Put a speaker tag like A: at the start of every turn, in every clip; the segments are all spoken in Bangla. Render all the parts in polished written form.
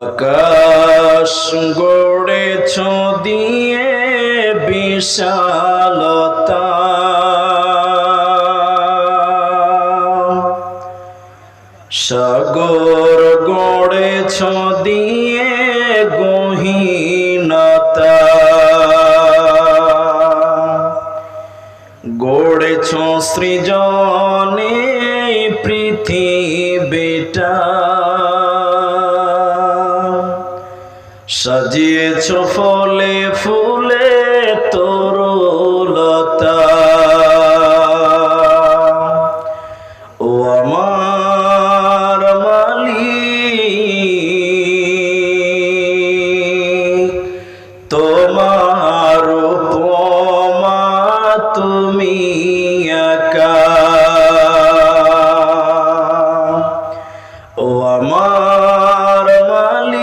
A: আকাশ গড়েছ দিয়ে বিশালতা, সাগর গড়েছ দিয়ে গহীনতা, গড়েছ সৃজনে পৃথিবীটা, সাজিয়েছ ফলে ফুলে তরুলতা। ও আমার মালিক, তোমার উপমা তুমি একা। ও আমার মালিক,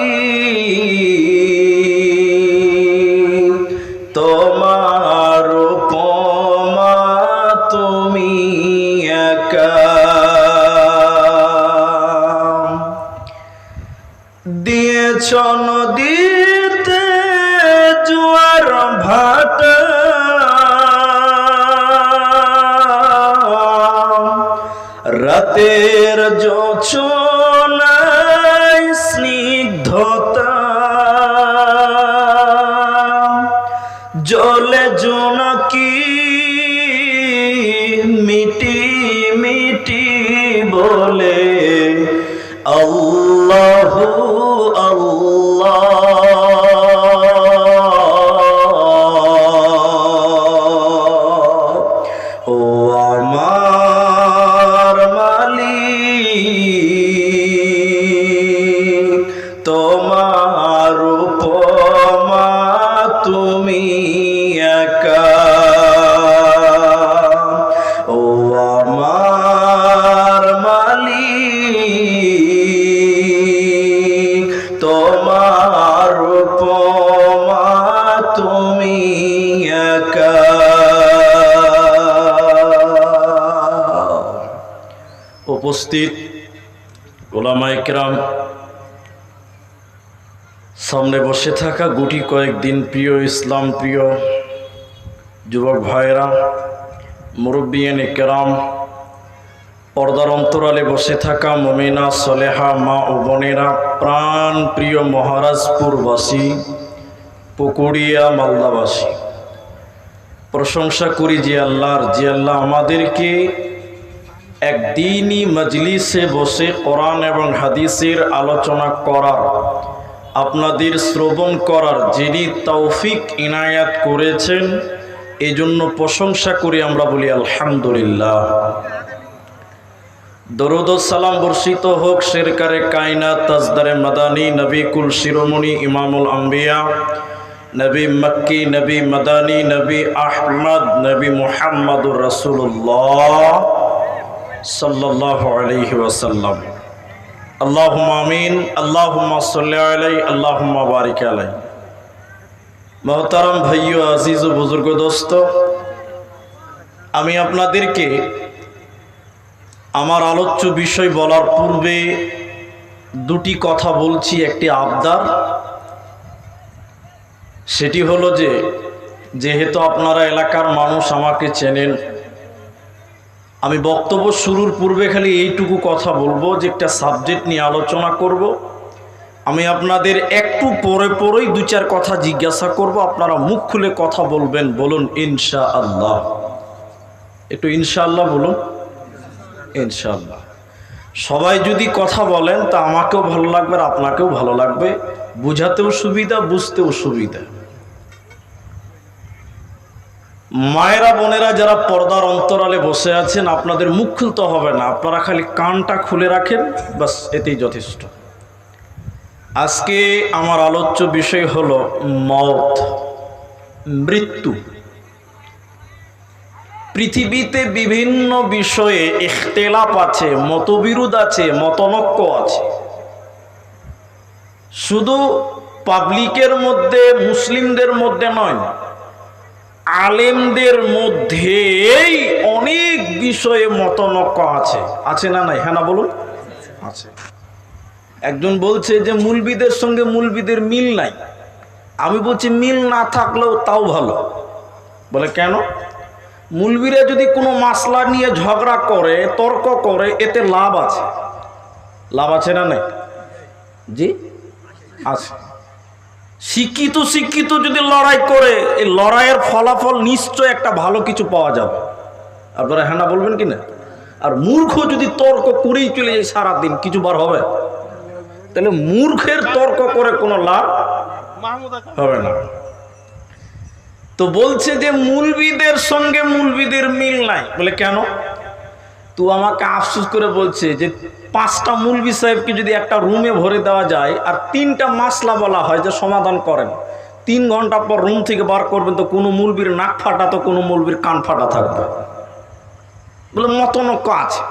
A: তোমার উপমা তুমি একা। দিয়েছ নদীতে জোয়ার ভাটা, রাতের জোছনায় স্নিগ্ধতা, জলে জোনাকি মিটি মিটি বলে আল্লাহু আল্লাহ। ও আমার মালিক, তোমার উপমা তুমি একা। ও আমার মালিক, তোমার উপমা তুমি একা। উপস্থিত ওলামায়ে কেরাম, সামনে বসে থাকা গুটি কয়েকদিন প্রিয় ইসলাম প্রিয় যুবক ভাইরা, মুরব্বিয়ানে কেরাম, পর্দার অন্তরালে বসে থাকা মুমিনা সলেহা মা ও বোনেরা, প্রাণ প্রিয় মহারাজপুরবাসী, পুকুরিয়া মালদাবাসী, প্রশংসা করি যে আল্লাহর, যে আল্লাহ আমাদেরকে একদিনই মজলিসে বসে কোরআন এবং হাদিসের আলোচনা করার, আপনাদের শ্রবণ করার যিনি তৌফিক ইনায়াত করেছেন, এজন্য প্রশংসা করি আমরা বলি আলহামদুলিল্লাহ। দরুদ ও সালাম বর্ষিত হোক শেরকারে কায়নাত তাজদারে মাদানী নবী কুল শিরোমণি ইমামুল আম্বিয়া নবী মক্কি নবী মাদানী নবী আহমদ নবী মুহাম্মদুর রাসূলুল্লাহ সাল্লাল্লাহু আলাইহি ওয়াসাল্লাম। আল্লাহুম্মা আমিন, আল্লাহুম্মা সাল্লি আলাইহি, আল্লাহুম্মা বারিক আলাইহি। মোহতারাম ভাইও, আজিজ ও বুজুর্গ দোস্ত, আমি আপনাদেরকে আমার আলোচ্য বিষয় বলার পূর্বে দুটি কথা বলছি, একটি আবদার। সেটি হলো যে, যেহেতু আপনারা এলাকার মানুষ আমাকে চেনেন, আমি বক্তব্য শুরুর পূর্বে খালি এইটুকু কথা বলবো যে একটা সাবজেক্ট নিয়ে আলোচনা করব। আমি আপনাদের একটু পরে পরেই দু চার কথা জিজ্ঞাসা করব, আপনারা মুখ খুলে কথা বলবেন। বলুন ইনশাআল্লাহ। একটু ইনশাআল্লাহ বলুন। ইনশাআল্লাহ। সবাই যদি কথা বলেন তা আমাকেও ভালো লাগবে আর আপনাকেও ভালো লাগবে, বুঝাতেও সুবিধা, বুঝতেও সুবিধা। মায়েরা বোনেরা যারা পর্দার অন্তরালে বসে আছেন, আপনাদের মুখ খুলতে হবে না, আপনারা খালি কানটা খুলে রাখেন, বাস এতেই যথেষ্ট। আজকে আমার আলোচ্য বিষয় হলো মওত, মৃত্যু। পৃথিবীতে বিভিন্ন বিষয়ে ইখতিলাফ আছে, মতবিরোধ আছে, মতনৈক্য আছে। শুধু পাবলিকের মধ্যে, মুসলিমদের মধ্যে নয়, আলেমদের মধ্যেই অনেক বিষয়ে মতনৈক্য আছে। আছে না নাই? হ্যাঁ না বলুন। আছে। একজন বলছে যে মুলবিদের সঙ্গে মুলবিদের মিল নাই। আমি বলছি মিল না থাকলেও তাও ভালো। বলে কেন? মুলবিরা যদি কোনো মাসলা নিয়ে ঝগড়া করে, তর্ক করে, এতে লাভ আছে। লাভ আছে না নাই? জি আছে। শিক্ষিত যদি লড়াই করে, এই লড়াইয়ের ফলাফল নিশ্চয় একটা ভালো কিছু পাওয়া যাবে। আপনারা হ্যাঁ না বলবেন কি না? আর মূর্খ যদি তর্ক করেই চলে যায় সারাদিন, কিছু বার হবে? তাহলে মূর্খের তর্ক করে কোনো লাভ হবে না। তো বলছে যে মুলবিদের সঙ্গে মুলবিদের মিল নাই। বলে কেন? তো আমাকে আফসোস করে বলছে যে 5টা মুলবি সাহেবকে যদি একটা রুমে ভরে দেওয়া যায় আর 3টা মাসলা বলা হয় যে সমাধান করেন, 3 ঘন্টা পর রুম থেকে বার করবেন, তো কোনো মুলবির নাক ফাটা তো কোনো মুলবির কান ফাটা থাকবে। বলে মতনৈক্য আছে,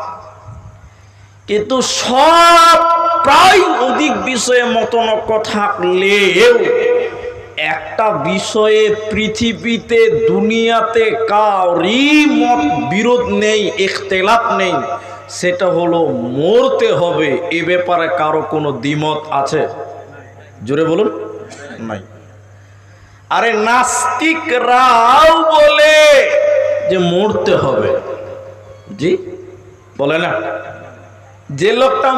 A: কিন্তু সব প্রায় অধিক বিষয়ে মতনৈক্য থাকলেও একটা বিষয়ে পৃথিবীতে দুনিয়াতে কারই মত বিরোধ নেই, ইখতিলাফ নেই, সেটা হলো মরতে হবে। এ ব্যাপারে কারো কোনো দ্বিমত আছে? জোরে বলুন। নাই। আরে নাস্তিকরাও বলে যে মরতে হবে। জি বলে না? যে লোকটা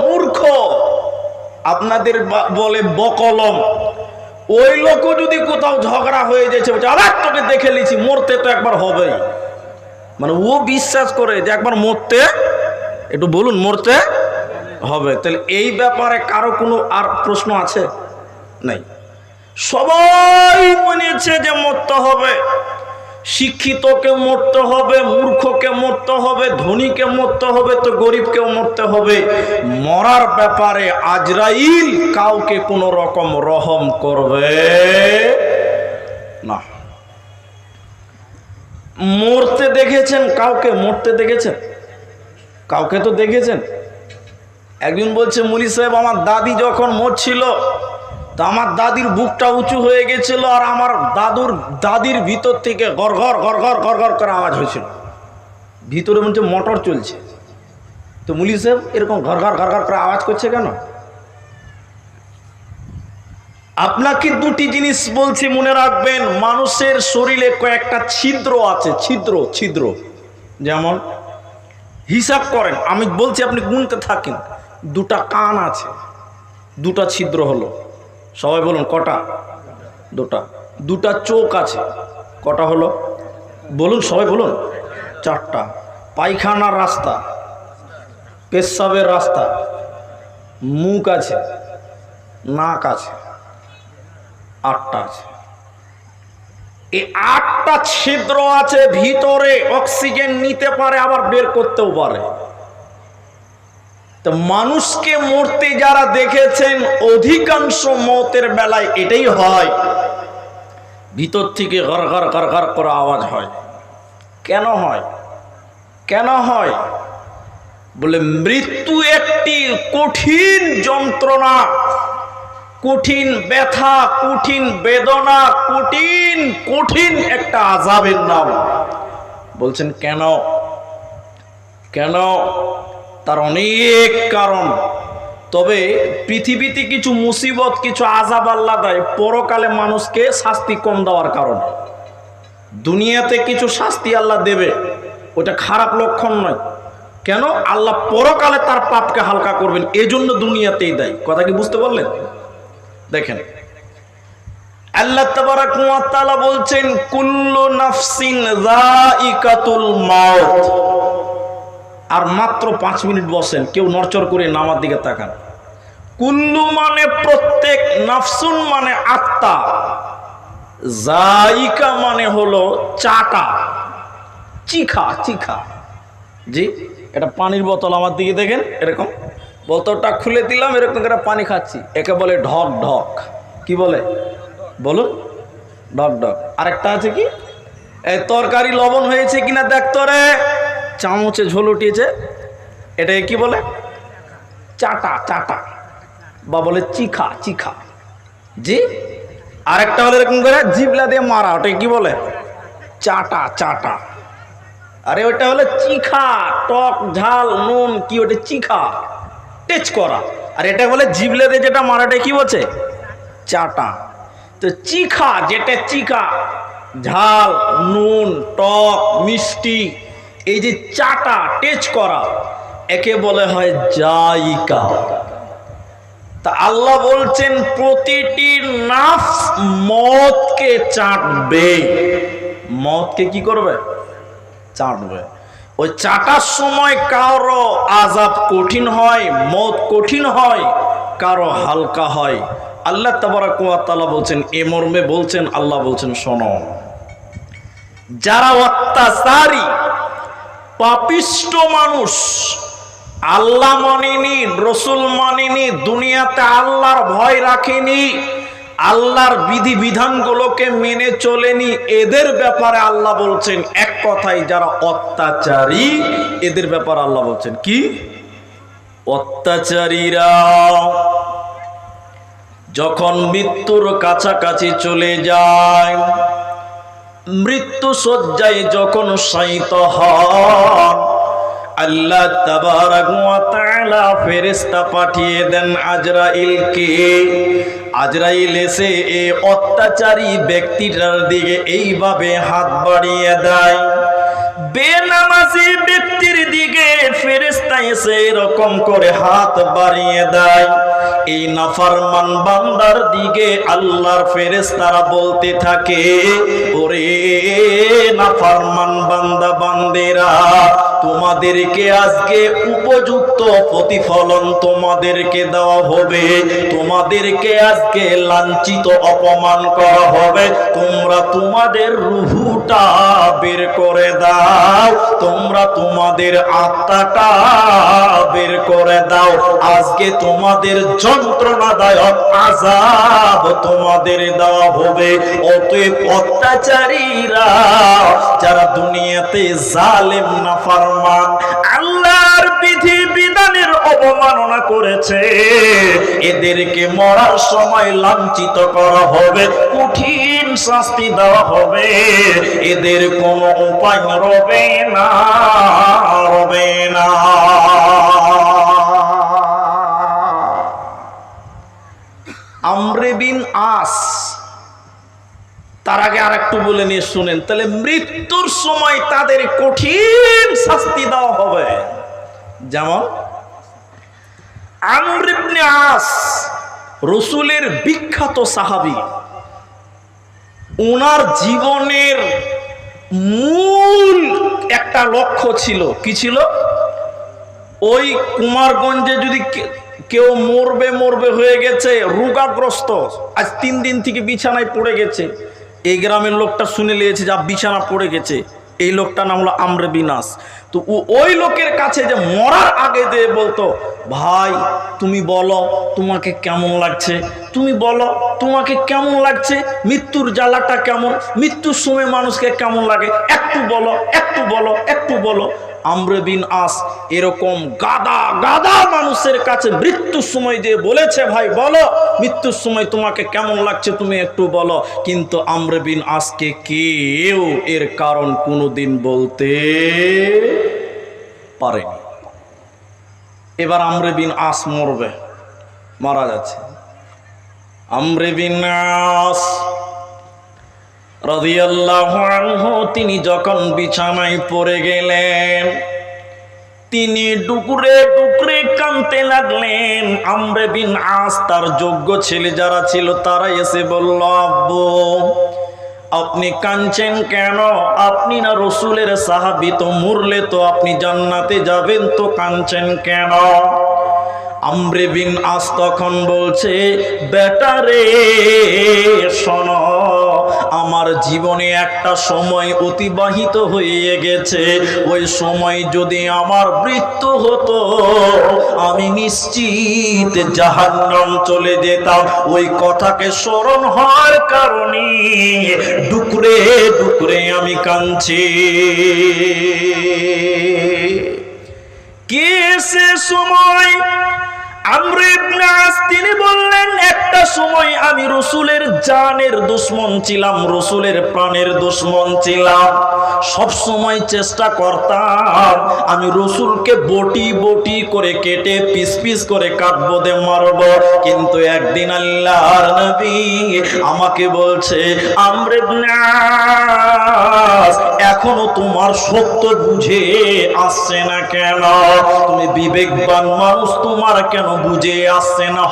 A: মূর্খ আপনাদের বলে বকলম, ওই লোকও যদি কোথাও ঝগড়া হয়ে যাচ্ছে, বলছে আবার তোকে দেখে লিছি, মরতে তো একবার হবেই। মানে ও বিশ্বাস করে যে একবার মরতে, একটু বলুন, মরতে হবে। তাহলে এই ব্যাপারে কারো কোনো আর প্রশ্ন আছে? নাই। সবাই মেনেছে যে মরতে হবে। শিক্ষিতকে মরতে হবে, মূর্খকে মরতে হবে, ধনীকে মরতে হবে, তো গরিবকেও মরতে হবে। মরার ব্যাপারে আজরাইল কাউকে কোনো রকম রহম করবে না। মরতে দেখেছেন কাউকে? মরতে দেখেছেন কাউকে? তো দেখেছেন। একজন বলছে মুলি সাহেব, আমার দাদি যখন মরছিল, তা আমার দাদির বুকটা উঁচু হয়ে গেছিল, আর আমার দাদির ভিতর থেকে গড়ঘর গড়ঘর গড়ঘর করে আওয়াজ হয়েছিল। ভিতরে মনে হচ্ছে মোটর চলছে। তো মুলি সাহেব এরকম ঘরঘর ঘরঘর করে আওয়াজ করছে কেন? আপনাকে দুটি জিনিস বলছি, মনে রাখবেন। মানুষের শরীরে কয়েকটা ছিদ্র আছে, ছিদ্র। যেমন হিসাব করেন, আমি বলছি আপনি গুনতে থাকেন। 2টা কান আছে, 2টা ছিদ্র হলো। সবাই বলুন কটা? 2টা। 2টা চোখ আছে, কটা হলো? বলুন সবাই বলুন। 4টা। পায়খানার রাস্তা, পেশাবের রাস্তা, মুখ আছে, নাক আছে, 8টা আছে। এই 8টা ছিদ্র আছে, ভিতরে অক্সিজেন নিতে পারে, আবার বের করতেও পারে। তো মানুষকে মরতে যারা দেখেছেন, অধিকাংশ মতের বেলায় এটাই হয়, ভিতর থেকে গড়গড় গড়গড় করে আওয়াজ হয়। কেন হয়? বলে মৃত্যু একটি কঠিন যন্ত্রণা, কঠিন ব্যথা, কঠিন বেদনা, কঠিন একটা আযাবের নাম। বলছেন কেন? তার অনেক কারণ। তবে পৃথিবীতে কিছু মুসিবত, কিছু আযাব আল্লাহ দেয় পরকালে মানুষকে শাস্তি কম দেওয়ার কারণে। দুনিয়াতে কিছু শাস্তি আল্লাহ দেবে, ওটা খারাপ লক্ষণ নয়। কেন? আল্লাহ পরকালে তার পাপকে হালকা করবেন, এজন্য দুনিয়াতেই দেয়। কথা কি বুঝতে পারলেন? দেখেন, আল্লাহ তাবারাক ওয়া তাআলা বলছেন কুল্লু নাফসিন যায়িকাতুল মাউত। আর মাত্র 5 মিনিট বসেন, কেউ নড়চড় করে নামার দিকে তাকান। কুল্লু মানে প্রত্যেক, নাফসুন মানে আত্মা, যায়িকা মানে হলো চাটা, চিখা। জি, এটা পানির বোতল, আমার দিকে দেখেন, এরকম বোতলটা খুলে দিলাম, এরকম করে পানি খাচ্ছি, একে বলে ঢক। কি বলে? বলুন, ঢক। আরেকটা আছে কি, এই তরকারি লবণ হয়েছে কিনা দেখতো রে, চামচে ঝোল উঠিয়েছে, এটাকে কি বলে? চাটা, বা বলে চিখা। জি, আরেকটা হলো এরকম করে জিভলা দিয়ে মারা, ওটাকে কি বলে? চাটা। আরে ওটা হলো চিখা, টক ঝাল নুন কি, ওটা চিখা, টেচ করা। আর এটা বলে জিবলেতে যেটা মারাটা কি বলছে? চাটা। তো চিখা, যেটা চিখা, ঝাল, নুন, টক, মিষ্টি, এই যে চাটা, টেস্ট করা, একে বলে হয় জায়কা। তা আল্লাহ বলছেন প্রতিটি নাফস মদকে চাটবে। মদকে কি করবে? চাটবে। ওই চাটার সময় কারো আযাব কঠিন হয়, মদ কঠিন হয়, কারো হালকা হয়। আল্লাহ তাবারাক ওয়া তাআলা বলছেন, এ মর্মে বলছেন, আল্লাহ বলছেন শোনো, যারা অত্যাচারী পাপিষ্ট মানুষ, আল্লাহ মানেনি, রসুল মানেনি, দুনিয়াতে আল্লাহর ভয় রাখেনি, আল্লাহর বিধি বিধানগুলোকে মেনে চলেনি, এদের ব্যাপারে আল্লাহ বলছেন এক কথাই, যারা অত্যাচারী, এদের ব্যাপারে আল্লাহ বলছেন কি? অত্যাচারীরা যখন মৃত্যুর কাছাকাছি চলে যায়, মৃত্যু শয্যায় যখন শায়িত হন, আল্লাহ তাবারাক ওয়া তাআলা ফেরেশতা পাঠিয়ে দেন আজরাইলকে। আজরাইল এসে এই অত্যাচারী ব্যক্তিটার দিকে এইভাবে হাত বাড়িয়ে দেয়। বেনামাজি ব্যক্তির দিকে ফেরেশতা এসে এরকম করে হাত বাড়িয়ে দেয়। এই নাফরমান বান্দার দিকে আল্লাহর ফেরেশতারা বলতে থাকে, ওরে নাফরমান বান্দা বান্দেরা, তোমাদেরকে আজকে উপযুক্ত প্রতিফলন তোমাদেরকে দেওয়া হবে, তোমাদেরকে আজকে লাঞ্ছিত অপমান করা হবে, তোমরা তোমাদের রূহটা বের করে দাও, তোমরা তোমাদের আত্মাটা বের করে দাও, আজকে তোমাদের যন্ত্রণাদায়ক আযাব তোমাদের দেওয়া হবে। অতএব অত্যাচারীরা, যারা দুনিয়াতে জালেম নাফরমান, আল্লাহর বিধি বিধানের অবমাননা করেছে, এদেরকে মরার সময় লাঞ্ছিত করা হবে, কঠিন শাস্তি দেওয়া হবে, এদের কোনো উপায় রবে না, রবে না। আমরে বিন আস, তার আগে আর একটু বলে নিয়ে শুনেন, তাহলে মৃত্যুর সময় তাদের কঠিন শাস্তি দেওয়া হবে। যেমন আমর ইবনে আস, রাসূলের বিখ্যাত সাহাবী, ওনার জীবনের মূল একটা লক্ষ্য ছিল, কি ছিল? ওই কুমারগঞ্জে যদি কেউ মরবে হয়ে গেছে, রোগাগ্রস্ত, আজ 3 দিন থেকে বিছানায় পড়ে গেছে, এই গ্রামের লোকটা শুনে নিয়েছে যা বিছানা পড়ে গেছে, এই লোকটার নাম হলো আমর বিন আস। তো ওই লোকের কাছে যে মরার আগে যে বলতো, ভাই তুমি বলো তোমাকে কেমন লাগছে, তুমি বলো তোমাকে কেমন লাগছে, মৃত্যুর জ্বালাটা কেমন, মৃত্যুর সময় মানুষকে কেমন লাগে, একটু বলো, একটু বলো, একটু বলো। আমর বিন আস এরকম গাদা গাদা মানুষের কাছে মৃত্যুর সময় যে বলেছে, ভাই বলো মৃত্যুর সময় তোমাকে কেমন লাগছে, তুমি একটু বলো। কিন্তু আমর বিন আসকে কেউ এর কারণ কোনোদিন বলতে পারেনি। এবার আমর বিন আস মরবে, মারা যাচ্ছে। আমর বিন আস রাদিয়াল্লাহু আনহু তিনি যখন বিছানায় পড়ে গেলেন, তিনি ডুকরে ডুকরে কাঁদতে লাগলেন। আমর বিন আস তার যোগ্য ছেলে যারা ছিল তারা এসে বলল, আব্বু আপনি কাঁদছেন কেন? আপনি না রাসূলের সাহাবী, তো মরলে তো আপনি জান্নাতে যাবেন, তো কাঁদছেন কেন? আমর বিন আস তখন বলছে, বেটা রে শোনো, আমার জীবনে একটা সময় অতিবাহিত হয়ে গেছে, ওই সময় যদি আমার মৃত্যু হতো আমি নিশ্চিত জাহান্নাম চলে যেতাম। ওই কথাকে স্মরণ হওয়ার কারণে ডুকরে ডুকরে আমি কাঁদছি। কে সে সময়? আমর ইবনে আস তিনি বললেন, একটা সময় আমি রসুলের জানের দুশ্মন ছিলাম, রসুলের প্রাণের দুশ্মন ছিলাম। সব সময় চেষ্টা করতাম আমি রসুলকে বটি বটি করে কেটে পিস পিস করে কাটবো দে মারবো। কিন্তু একদিন আল্লাহর নবী আমাকে বলছে, আমর ইবনে আস, এখনো তোমার সত্য বুঝে আসছে না কেন? তুমি বিবেকবান মানুষ, তোমার কেন বুঝে আসছে না?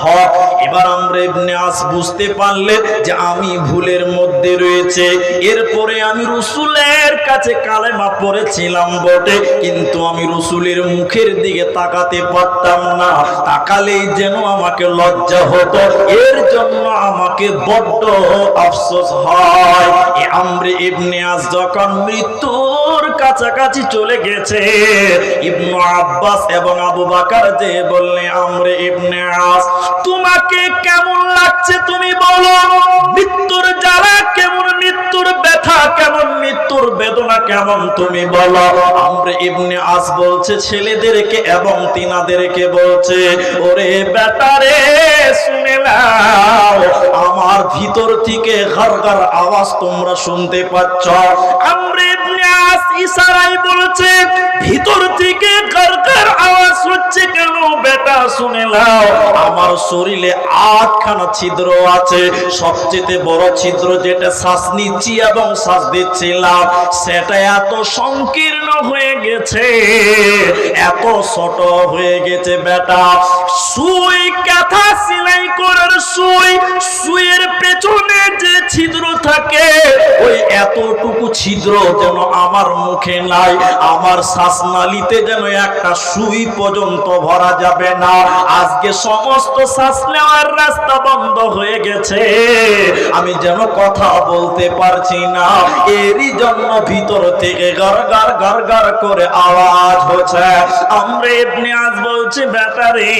A: এবার আমর ইবনে আস বুঝতে পারলে যে আমি ভুলের মধ্যে রয়েছে। এরপরে আমি রসুলের কাছে কালেমা পড়েছিলাম বটে, কিন্তু আমি রসুলের মুখের দিকে তাকাতে পারতাম না। তাকালেই যেন আমাকে লজ্জা হতো, এর জন্য আমাকে বড্ড আফসোস হয়। আমর ইবনে আস যখন মৃত্যুর কাছাকাছি চলে গেছে, ইবনু আব্বাস এবং আবু বকর যে বললে, আমর ইবনে আস, তোমাকে কেমন লাগছে তুমি বলো? মৃত্যুর জ্বালা কেমন, মৃত্যুর ব্যথা কেমন, মৃত্যুর বেদনা কেমন তুমি বলো? আমর ইবনে আস বলছে ছেলেদেরকে এবং তিনাদেরকে বলছে, ওরে বেটারে শুনে নাও, আমার ভিতর থেকে ঘরঘর আওয়াজ তোমরা শুনতে পাচ্ছ। আমর ইবনে আস ইশারায় বলছে, ভিতর থেকে ঘরঘর আওয়াজ হচ্ছে কেন বেটা? শুনে নাও, আমার শরীরে 8খানা ছিদ্র আছে। সবচেয়ে বড় ছিদ্র যেটা শ্বাস নিচ্ছি এবং শ্বাস দিচ্ছিলাম, সেটা এত সংকীর্ণ হয়ে গেছে, এত ছোট হয়ে গেছে বেটা। সুই কাঁথা সেলাই করার সুই, সুইয়ের পেছনে যে ছিদ্র থাকে, ওই এতটুকু ছিদ্র যেন আমার মুখে নাই, আমার শ্বাসনালীতে যেন একটা সুই পর্যন্ত ভরা যাবে না। আজকে সমস্ত শ্বাস নেওয়ার রাস্তা বন্ধ হয়ে গেছে, আমি যেন কথা বলতে পারছি না। এরই জন্য ভিতর থেকে গার গার গার গার করে আওয়াজ হচ্ছে। আমর ইবনে আস বলছে, বেটারে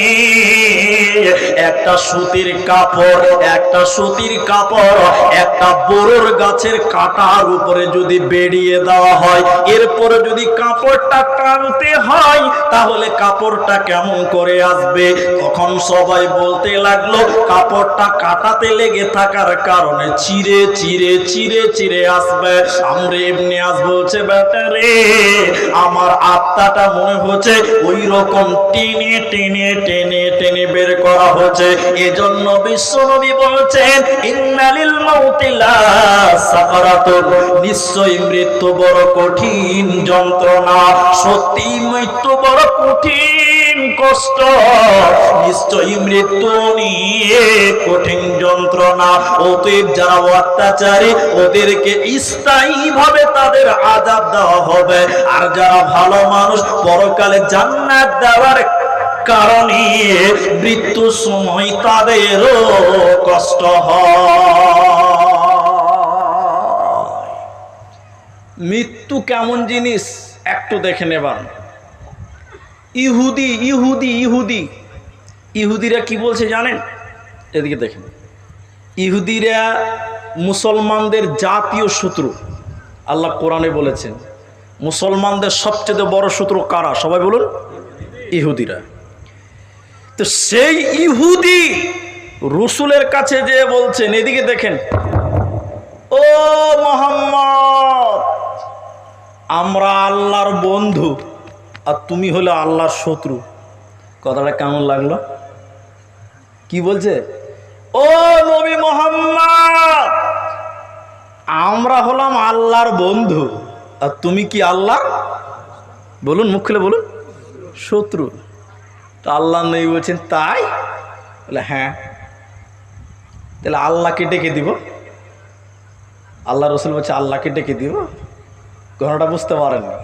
A: একটা সুতির কাপড়, একটা সুতির কাপড় একটা বড়র গাছের কাটার উপরে যদি বেরিয়ে দেওয়া হয়, এরপরে যদি কাপড়টা টানতে হয়, তাহলে কাপড়টা কেমন করে আসবে? তখন সবাই বলতে লাগলো, কাপড়টা কাটাতে লেগে থাকার কারণে চিরে চিরে চিরে চিরে আসবে। আমর ইবনে আস বলছে, বেটারে আমার আত্মাটা মনে হচ্ছে ওই রকম টেনে টেনে টেনে টেনে বের করা হচ্ছে। এজন্য বিশ্বনবী বলছেন, ইন্নালিল মাউতি লা সাকারাতুন, নিশ্চয়ই মৃত্যু বড় কঠিন যন্ত্রণা। সত্যি মৃত্যু বড় কঠিন কষ্ট, নিশ্চয়ই মৃত্যু নিয়ে কঠিন যন্ত্রণা। অতএব যারা অত্যাচারী, ওদেরকে স্থায়ীভাবে তাদের আযাব দেওয়া হবে, আর যারা ভালো মানুষ পরকালে জান্নাত দেওয়ার কারণে মৃত্যুর সময় তাদেরও কষ্ট হয়। মৃত্যু কেমন জিনিস একটু দেখে নেবার। ইহুদি ইহুদি ইহুদি ইহুদিরা কি বলছে জানেন? এদিকে দেখেন, ইহুদিরা মুসলমানদের জাতীয় শত্রু। আল্লাহ কোরআনে বলেছেন, মুসলমানদের সবচেয়ে বড় শত্রু কারা? সবাই বলুন, ইহুদিরা। তো সেই ইহুদি রসুলের কাছে যে বলছেন, এদিকে দেখেন, ও মুহাম্মদ, আমরা আল্লাহর বন্ধু আর তুমি হলো আল্লাহর শত্রু। কথাটা কেমন লাগলো? কি বলছে? ও নবী মুহাম্মদ, আমরা হলাম আল্লাহর বন্ধু আর তুমি কি আল্লাহ, বলুন মুখ খুলে বলুন, শত্রু। তো আল্লাহ নবী বলছেন, তাই? বলে হ্যাঁ। তাহলে আল্লাহকে ডেকে দিব? আল্লাহ রসুল বলছে আল্লাহকে ডেকে দিব? ঘটনাটা বুঝতে পারেননি।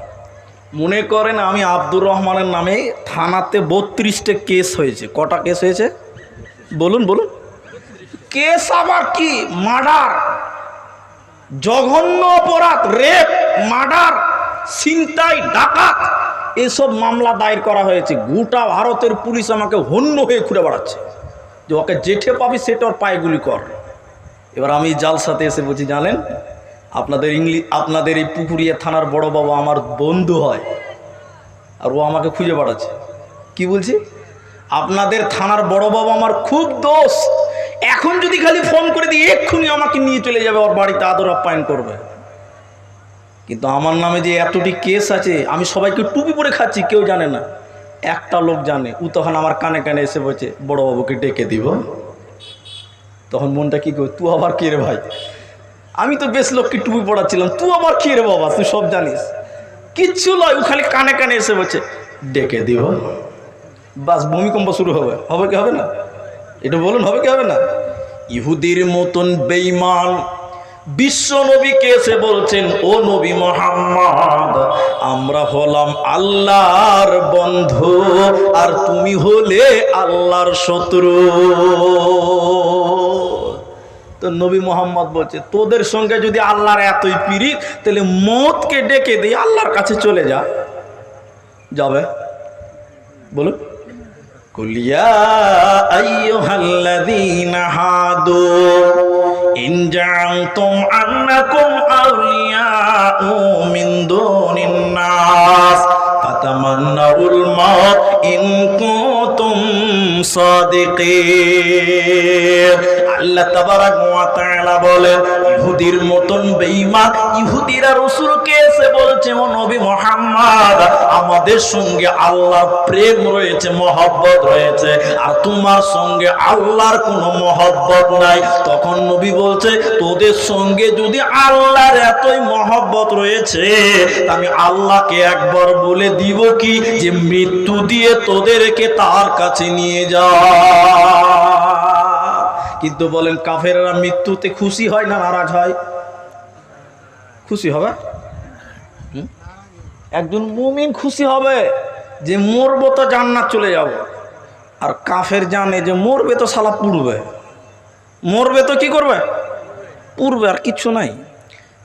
A: মনে করেন আমি আব্দুর রহমানের নামে থানাতে 32টা কেস হয়েছে। কটা কেস হয়েছে বলুন? বলুন। কেস আবার কি? মার্ডার, জঘন্য অপরাধ, রেপ, মার্ডার, ছিনতাই, ডাকাত, এসব মামলা দায়ের করা হয়েছে। গোটা ভারতের পুলিশ আমাকে হন্য হয়ে ঘুরে বেড়াচ্ছে যে ওকে জেঠে পাবি সেটা ওর পায়ে গুলি কর। এবার আমি জালসাতে এসে বলছি, জানেন আপনাদের এই পুকুরিয়া থানার বড় বাবা আমার বন্ধু হয়, আর ও আমাকে খুঁজে বেড়াচ্ছে। কি বলছি? আপনাদের থানার বড় বাবা আমার খুব দোস্ত। এখন যদি এক্ষুনি আমাকে নিয়ে চলে যাবে, ওর বাড়িতে আদর আপ্যায়ন করবে। কিন্তু আমার নামে যে এতটি কেস আছে, আমি সবাইকে টুপি পরে খাচ্ছি, কেউ জানে না, একটা লোক জানে। ও তখন আমার কানে কানে এসে বলছে বড়বাবুকে ডেকে দিব। তখন মনটা কি করবে, তুই আবার কে রে ভাই, আমি তো বেশ লোককে টুপি পড়াচ্ছিলাম, তুই আবার কে রে বাবা, তুই সব জানিস। কিচ্ছু নয়, ও খালি কানে কানে এসে বলছে ডেকে দিব। বাস ভূমিকম্প শুরু হবে। হবে কি হবে না? এটা বলুন, হবে কি হবে না? ইহুদির মতন বেঈমান বিশ্ব নবীকে এসে বলছেন, ও নবী মুহাম্মদ, আমরা হলাম আল্লাহর বন্ধু আর তুমি হলে আল্লাহর শত্রু। তো নবী মোহাম্মদ বলছে, তোদের সঙ্গে যদি আল্লাহর এতই পিরিত, তাহলে মওতকে ডেকে দিয়ে আল্লাহর কাছে চলে যা। যাবে? বলুন। কুলিয়া আইয়ুহাল্লাযীনা হাদু ইন জাআলতুম আন্নাকুম আউলিয়াউ মিন দুনিন নাস ফাতামান্নাউল মাউত ইন কুনতুম সাদিকিন। আল্লাহ তাবারাক ওয়া তাআলা বলেন, ইহুদির মতন বেঈমান ইহুদিরা রাসূলকে এসে বলছে, ও নবী মুহাম্মদ, আমাদের সঙ্গে আল্লাহর প্রেম রয়েছে, মহব্বত রয়েছে, আর তোমার সঙ্গে আল্লাহর কোনো মহব্বত নাই। তখন নবী বলছে, তোদের সঙ্গে যদি আল্লাহর এতই মহব্বত রয়েছে, আমি আল্লাহকে একবার বলে দিব কি যে মৃত্যু দিয়ে তোদেরকে তার কাছে নিয়ে যা। কিন্তু বলেন, কাফেররা মৃত্যুতে খুশি হয় না নারাজ হয়? খুশি হবে? একজন মুমিন খুশি হবে যে মরবো তো জান্নাত চলে যাব, আর কাফের জানে যে মরবে তো শালা পুড়বে, মরবে তো কি করবে, পুড়বে, আর কিচ্ছু নাই।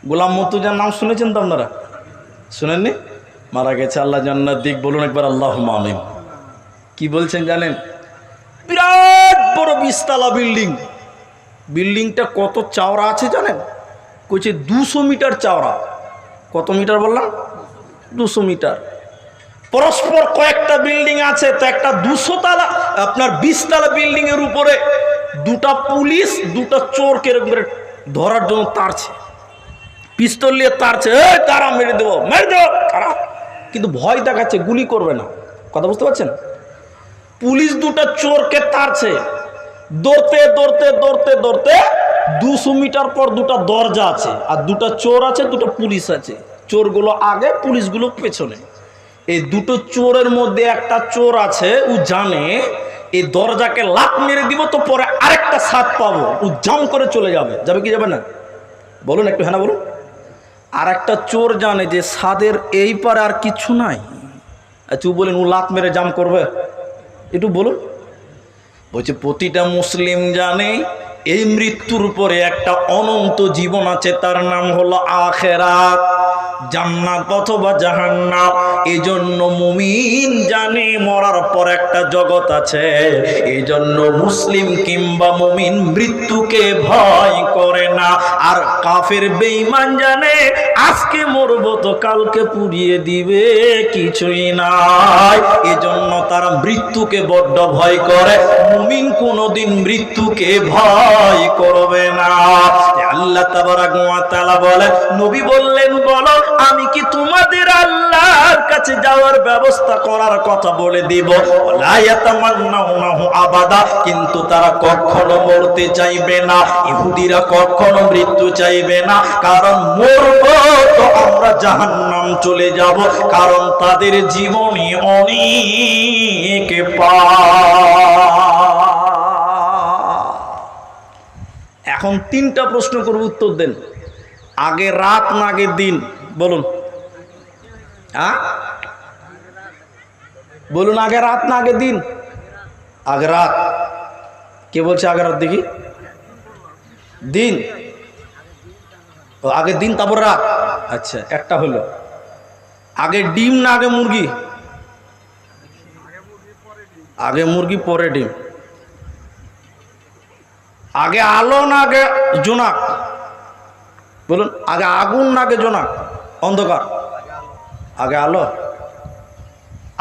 A: গোলাম মর্তুজার নাম শুনেছেন তো আপনারা? শুনেননি? মারা গেছে, আল্লাহ জান্নাত দিক। বলুন একবার আল্লাহুম্মা আমিন। কি বলছেন জানেন? বিরাট বড় 20 তলা বিল্ডিং। বিল্ডিংটা কত চওড়া আছে জানেন? কইছে 200 মিটার চওড়া। কত মিটার বললাম? 200 মিটার। পরস্পর কয়েকটা বিল্ডিং আছে, তো একটা 200 তলা আপনার 20 তলা বিল্ডিং এর উপরে দুটা পুলিশ দুটা চোরকে ধরার জন্য তাড়ছে, পিস্তল নিয়ে তাড়ছে, তারা মেরে দেবো, মেরে দেবো তারা, কিন্তু ভয় দেখাচ্ছে, গুলি করবে না। কথা বুঝতে পারছেন? পুলিশ দুটা চোরকে তাড়ছে, দৌড়তে দৌড়তে দৌড়তে দৌড়তে 200 মিটার পর দুটা দরজা আছে, আর দুটা চোর আছে, দুটো পুলিশ আছে। চোরগুলো আগে, পুলিশগুলো পেছনে। এই দুটো চোরের মধ্যে একটা চোর আছে, ও জানে এই দরজাকে লাত মেরে দিব তো পরে আরেকটা সাথ পাবো, ও জাম করে চলে যাবে। যাবে কি যাবে না? বলুন একটু, হ্যাঁ না বলুন। আর একটা চোর জানে যে সাদের এই পারে আর কিছু নাই। আচ্ছা, বলেন ও লাত মেরে জাম করবে? একটু বলুন। বলছে প্রতিটা মুসলিম জানে এই মৃত্যুর পরে একটা অনন্ত জীবন আছে, তার নাম হলো আখিরাত, জান্নাত অথবা জাহান্নাম। এজন্য মুমিন জানে মরার পর একটা জগৎ আছে, এজন্য মুসলিম কিংবা মুমিন মৃত্যুকে ভয় করে না। আর কাফের বেঈমান জানে আজকে মরবো তো কালকে পুড়িয়ে দিবে, কিছুই নাই, এজন্য তারা মৃত্যুকে বড্ড ভয় করে। মুমিন কোনোদিন মৃত্যুকে ভয় করবে না। আল্লাহ তাবারাক ওয়া তাআলা বলে, নবী বললেন, বলো আমি কি তোমাদের আল্লাহর কাছে যাওয়ার ব্যবস্থা করার কথা বলে দিব? লা ইয়াতামান্নাউনাহু আবাদা, কিন্তু তারা কখনো মরতে চাইবে না। ইহুদিরা কখনো মৃত্যু চাইবে না, কারণ মরবো তো আমরা জাহান্নাম চলে যাব, কারণ তাদের জীবনে অনেক এখন 3টা প্রশ্ন করব, উত্তর দেন। আগে রাত না আগে দিন? বলুন। বলুন, আগে রাত না আগে দিন? আগে রাত। কে বলছে আগে রাত? দেখি। দিন। আগে দিন তারপর রাত। আচ্ছা, একটা হলো। আগে ডিম না আগে মুরগি? আগে মুরগি পরে ডিম। আগে আলো না আগে জোনাক? বলুন। আগে আগুন না আগে জোনাক? অন্ধকার? আগে আলো।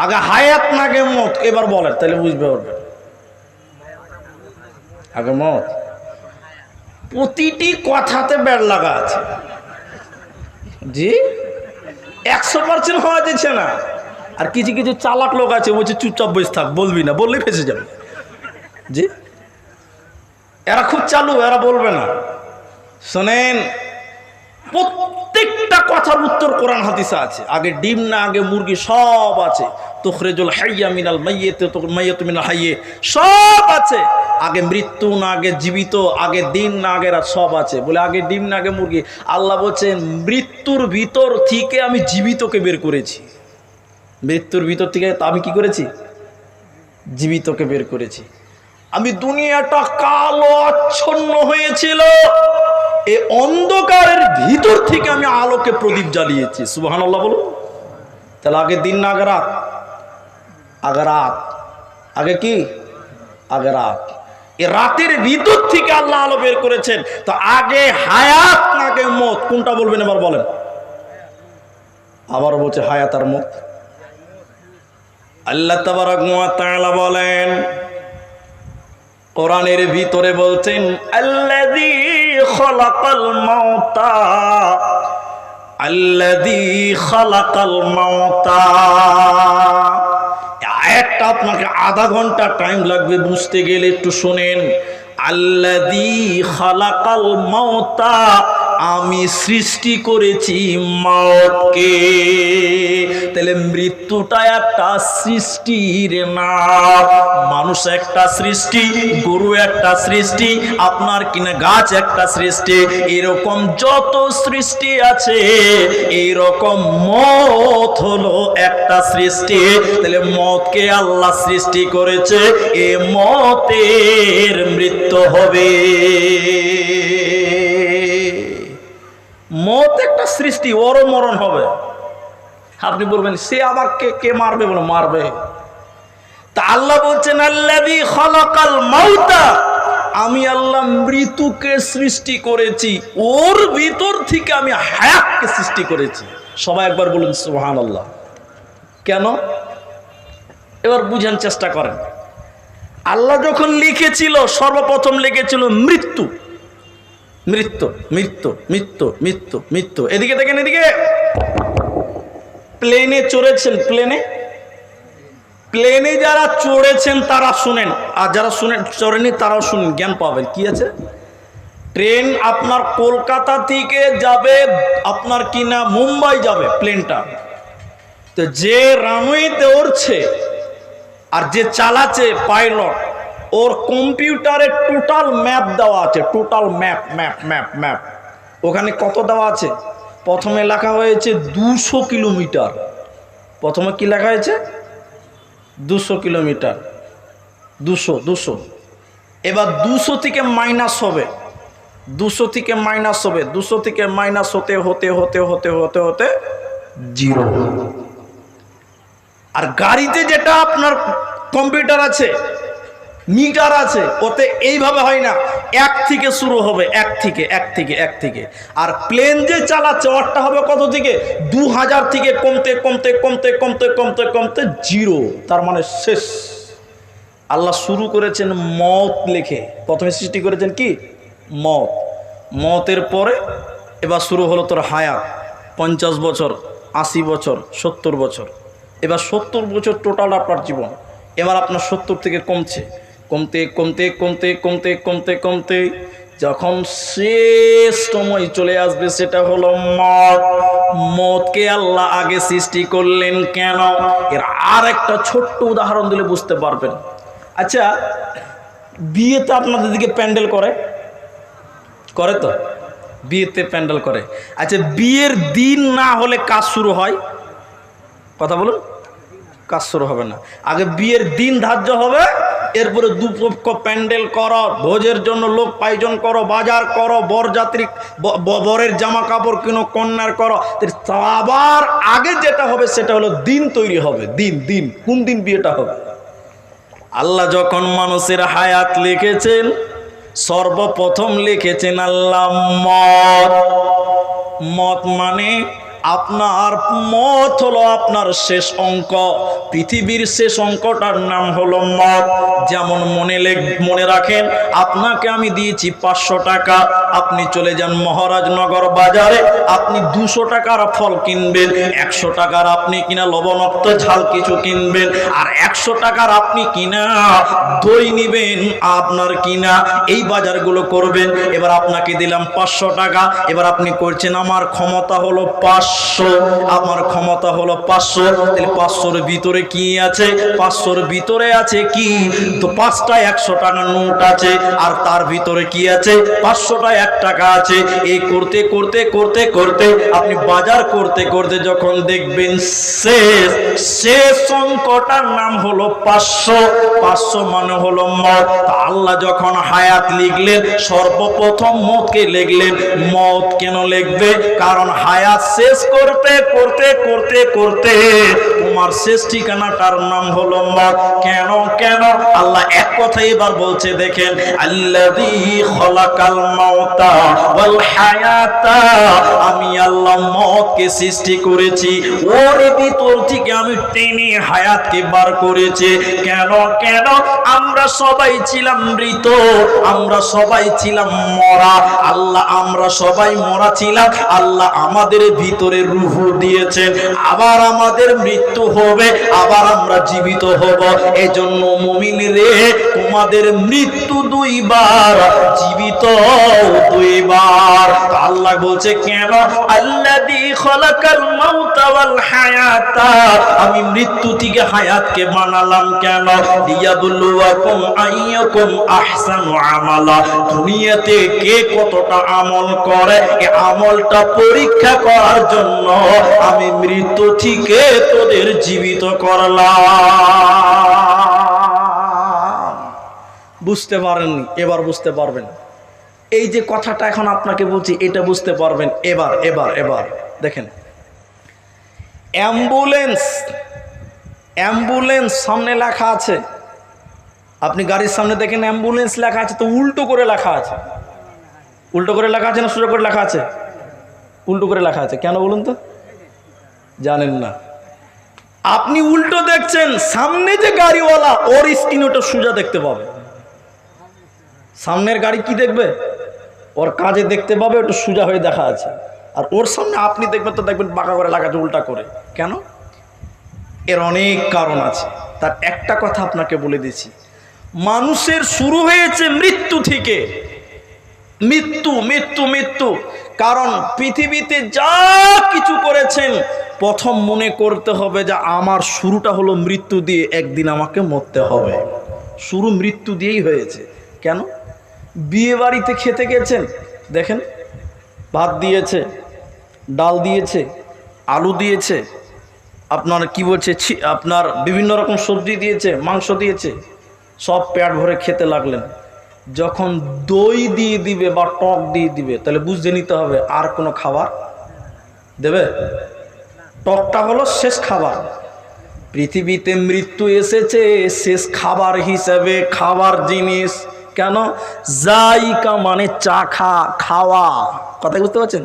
A: আগে হায়াত না আগে মত? এবার বলেন, তাহলে বুঝবে পারবে। আগে মত। প্রতিটি কথাতে ব্যাড লাগা আছে। জি 100% হওয়া যাচ্ছে না। আর কিছু কিছু চালাক লোক আছে বলছে চুপচাপ বসে থাক, বলবি না, বললেই ফেসে যাবে। জি এরা খুব চালু, এরা বলবে না। শোনেন, প্রত্যেকটা কথার উত্তর কোরআন হাদিসে আছে। আগে ডিম না আগে মুরগি, সব আছে। তুখরিজুল হাইয়া মিনাল মাইয়িত, মাইয়িত মিনাল হাইয়ে, সব আছে। আগে মৃত্যু না আগে জীবিত, আগে দিন না আগে রাত, সব আছে। বলে আগে ডিম না আগে মুরগি। আল্লাহ বলছেন মৃত্যুর ভিতর থেকে আমি জীবিতকে বের করেছি। মৃত্যুর ভিতর থেকে আমি কি করেছি? জীবিতকে বের করেছি। আমি দুনিয়াটা কালো আচ্ছন্ন হয়েছিল, এই অন্ধকারের ভিতর থেকে আমি আলোকে প্রদীপ জ্বালিয়েছি। সুবহানাল্লাহ বলো। তাহলে আগে দিন না আগে রাত? আগে রাত। আগে কি? আগে রাত। এই রাতের ভিতর থেকে আল্লাহ আলো বের করেছেন। তো আগে হায়াত না আগে মত, কোনটা বলবেন এবার বলেন? আবার বলছে হায়াত আর মত। আল্লাহ তাবারক ওয়া তাআলা বলেন কোরআনের ভিতরে, বলছেন আল্লাযী খালাকাল মাউতা, আল্লাযী খালাকাল মাউতা। আয়াতটা আপনাকে আধা ঘন্টা টাইম লাগবে বুঝতে গেলে, একটু শোনেন। আল্লাযী খালাকাল মাউতা, আমি সৃষ্টি করেছি মওতকে। তাহলে মৃত্যুটা একটা সৃষ্টির নাম। মানুষ একটা সৃষ্টি, গরু একটা সৃষ্টি, আপনার কিনা গাছ একটা সৃষ্টি। এরকম যত সৃষ্টি আছে, এইরকম মওত হলো একটা সৃষ্টি। তাহলে মওতকে আল্লাহ সৃষ্টি করেছে, এ মওতের মৃত্যু হবে। মত একটা সৃষ্টি, ওরও মরণ হবে। আপনি বলবেন সে আবার কে মারবে? বলে মারবে। তা আল্লাহ বলছেন আল্লাযী খালাকাল মাউতা, আমি আল্লাহ মৃত্যুকে সৃষ্টি করেছি, ওর ভিতর থেকে আমি হায়াতকে সৃষ্টি করেছি। সবাই একবার বলুন সুবহানাল্লাহ। কেন? এবার বুঝার চেষ্টা করেন। আল্লাহ যখন লিখেছিল, সর্বপ্রথম লিখেছিল মৃত্যু, মৃত্যু, মৃত্যু, মৃত্যু, মৃত্যু, মৃত্যু। এদিকে দেখেন, এদিকে প্লেনে চড়েছেন, প্লেনে যারা চড়েছেন তারা শুনেন, আর যারা চড়েনি তারাও শুনেন, জ্ঞান পাবেন। কি আছে? ট্রেন আপনার কলকাতা থেকে যাবে আপনার কিনা মুম্বাই যাবে প্লেনটা। তো যে রানওয়েতে উড়ছে আর যে চালাচ্ছে পাইলট, ওর কম্পিউটারে টোটাল ম্যাপ দেওয়া আছে। Total map map map map ওখানে কত দেওয়া আছে? প্রথমে লেখা হয়েছে 200 কিলোমিটার। প্রথমে কি লেখা হয়েছে? 200 কিলোমিটার। 200। এবার 200 থেকে মাইনাস হবে, 200 থেকে মাইনাস হবে, 200 থেকে মাইনাস হতে হতে হতে হতে হতে হতে 0। আর গাড়িতে যেটা আপনার কম্পিউটার আছে, মিটার আছে, ওতে এইভাবে হয় না, 1 থেকে শুরু হবে, 1 থেকে। আর প্লেন যে চালাচ্ছে ওরটা হবে কত থেকে? 2000 থেকে কমতে কমতে কমতে কমতে কমতে কমতে 0। তার মানে শেষ। আল্লাহ শুরু করেছেন মওত লিখে। প্রথমে সৃষ্টি করেছেন কি? মওত। মওতের পরে এবার শুরু হলো তোর হায়াত। 50 বছর, 80 বছর, 70 বছর। এবার 70 বছর টোটাল আপনার জীবন। এবার আপনার 70 থেকে কমছে, কমতে কমতে কমতে কমতে কমতে কমতে যখন শেষ সময় চলে আসবে, সেটা হলো মওত। মওতকে আল্লাহ আগে সৃষ্টি করলেন কেন? এর আর একটা ছোট্ট উদাহরণ দিলে বুঝতে পারবেন। আচ্ছা, বিয়েতে আপনাদের দিকে প্যান্ডেল করে তো? বিয়েতে প্যান্ডেল করে। আচ্ছা, বিয়ের দিন না হলে কাজ শুরু হয়? কথা বলুন। কাজ শুরু হবে না। আগে বিয়ের দিন ধার্য হবে, এরপরে দুপক্ষ প্যান্ডেল করো, ভোজের জন্য লোক পাইজন করো, বাজার করো, বরযাত্রী বরের জামা কাপড় কিনো, কন্যার করো। আবার আগে যেটা হবে সেটা হলো দিন তৈরি হবে। দিন কোন দিন বিয়েটা হবে? আল্লাহ যখন মানুষের হায়াত লিখেছেন, সর্বপ্রথম লিখেছেন আল্লাহ মত। মত মানে আপনার মত হলো আপনার শেষ অঙ্ক। পৃথিবীর শেষ অঙ্কটার নাম হলো মত। যেমন মনে রাখেন, আপনাকে আমি দিয়েছি 500 টাকা, আপনি চলে যান মহারাজনগর বাজারে, আপনি 200 টাকার ফল কিনবেন, 100 টাকার আপনি কিনা লবণাক্ত ঝাল কিছু কিনবেন, আর 100 টাকার আপনি কিনা দই নিবেন, আপনার কিনা এই বাজারগুলো করবেন। এবার আপনাকে দিলাম 500 টাকা, এবার আপনি করছেন আমার ক্ষমতা হলো 500, আমার ক্ষমতা হলো 500। তাহলে 500-র ভিতরে কি আছে? 500-র ভিতরে আছে কি? তো 5টা 100 টাকার নোট আছে, আর তার ভিতরে কি আছে? 500টা 1 টাকা আছে। এই করতে করতে করতে করতে আপনি বাজার করতে করতে যখন দেখবেন শেষ অঙ্কটার নাম হলো 500। 500 মানে হলো মত। আল্লাহ যখন হায়াত লিখলেন, সর্বপ্রথম মতকে লিখলেন। মত কেন লিখবে? কারণ হায়াত শেষ করতে করতে করতে করতে তোমার শেষ ঠিকানাটার নাম হলো মত। কেন কেন? আল্লাহ এক কথাই এবার বলছে, দেখেন, আল্লাযী খলাকাল মাউতা ওয়াল হায়াতা, আমি আল্লাহ মতকে সৃষ্টি করেছি, ওর ভিতর থেকে আমি টেনে হায়াতকে বার করেছি। কেন কেন? আমরা সবাই ছিলাম মৃত, আমরা সবাই ছিলাম মরা। আল্লাহ আমরা সবাই মরা ছিলাম, আল্লাহ আমাদের ভিতরে রূহ দিয়েছেন। আবার আমাদের মৃত্যু হবে, আবার আমরা জীবিত হব। এজন্য মুমিন রে, তোমাদের মৃত্যু 2 বার, জীবিত 2 বার। আল্লাহ বলছে কেন? আল্লাযী খলাকাল মাউতা ওয়াল হায়াতা, আমি মৃত্যু থেকে হায়াতকে বানালাম কেন? লিয়াবলুয়াকুম আইয়াকুম আহসানু আমালা, দুনিয়াতে কে কতটা আমল করে এই আমলটা পরীক্ষা করার জন্য আমি মৃত্যু থেকে তোদের জীবিত করলাম। বুঝতে পারেননি? এবার বুঝতে পারবেন। এই যে কথাটা এখন আপনাকে বলছি, এটা বুঝতে পারবেন এবার। এবার এবার দেখেন, অ্যাম্বুলেন্স, অ্যাম্বুলেন্স সামনে লেখা আছে, আপনি গাড়ির সামনে দেখেন অ্যাম্বুলেন্স লেখা আছে, তো উল্টো করে লেখা আছে। উল্টো করে লেখা আছে না সোজা করে লেখা আছে? উল্টো করে লেখা আছে। কেন বলুন তো? জানেন না? আপনি উল্টো দেখছেন, সামনে যে গাড়িওয়ালা ওর স্ক্রিন ওটা সোজা দেখতে পাবে। সামনের গাড়ি কি দেখবে? ওর কাজে দেখতে পাবে, ওটা সোজা হয়ে দেখা আছে। আর ওর সামনে আপনি দেখবেন তো দেখবেন বাঁকা করে লেখা আছে, উল্টা করে। কেন? এর অনেক কারণ আছে। তার একটা কথা আপনাকে বলে দিচ্ছি, মানুষের শুরু হয়েছে মৃত্যু থেকে। মৃত্যু মৃত্যু মৃত্যু। কারণ পৃথিবীতে যা কিছু করেছেন, প্রথম মনে করতে হবে যে আমার শুরুটা হলো মৃত্যু দিয়ে, একদিন আমাকে মরতে হবে। শুরু মৃত্যু দিয়েই হয়েছে। কেন? বিয়ে বাড়িতে খেতে গেছেন, দেখেন ভাত দিয়েছে, ডাল দিয়েছে, আলু দিয়েছে, আপনার কি বলছে, আপনার বিভিন্ন রকম সবজি দিয়েছে, মাংস দিয়েছে, সব পেট ভরে খেতে লাগলেন। যখন দই দিয়ে দিবে বা টক দিয়ে দিবে, তাহলে বুঝে নিতে হবে আর কোনো খাবার দেবে? টকটা হলো শেষ খাবার। পৃথিবীতে মৃত্যু এসেছে শেষ খাবার হিসেবে, খাবার জিনিস। কেন? জাইকা মানে চাখা, খাওয়া। কথা বুঝতে পারছেন?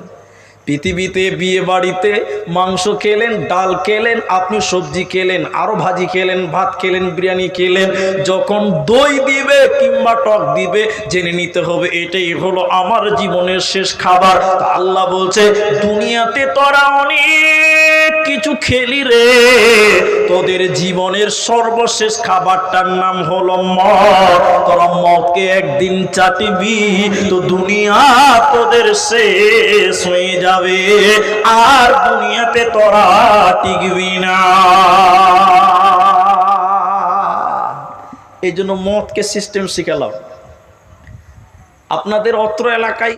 A: পৃথিবীতে বিয়ে বাড়িতে মাংস খেলেন, ডাল খেলেন, আপনি সবজি খেলেন, আরো ভাজি খেলেন, ভাত খেলেন, বিরিয়ানি খেলেন, যখন দই দিবে কিংবা টক দিবে, জেনে নিতে হবে এটাই হলো আমার জীবনের শেষ খাবার। আল্লাহ বলছে, দুনিয়াতে তোরা অনেক কিছু খেলি রে, তোদের জীবনের সর্বশেষ খাবারটার নাম হলো মদ। তোরা মদকে একদিন চাটিবি তো দুনিয়া তোদের শেষ হয়ে যাবে, আর দুনিয়াতে তোরা টিকবি না। এই জন্য মদকে সিস্টেম শিখালাম। আপনাদের অত্র এলাকায়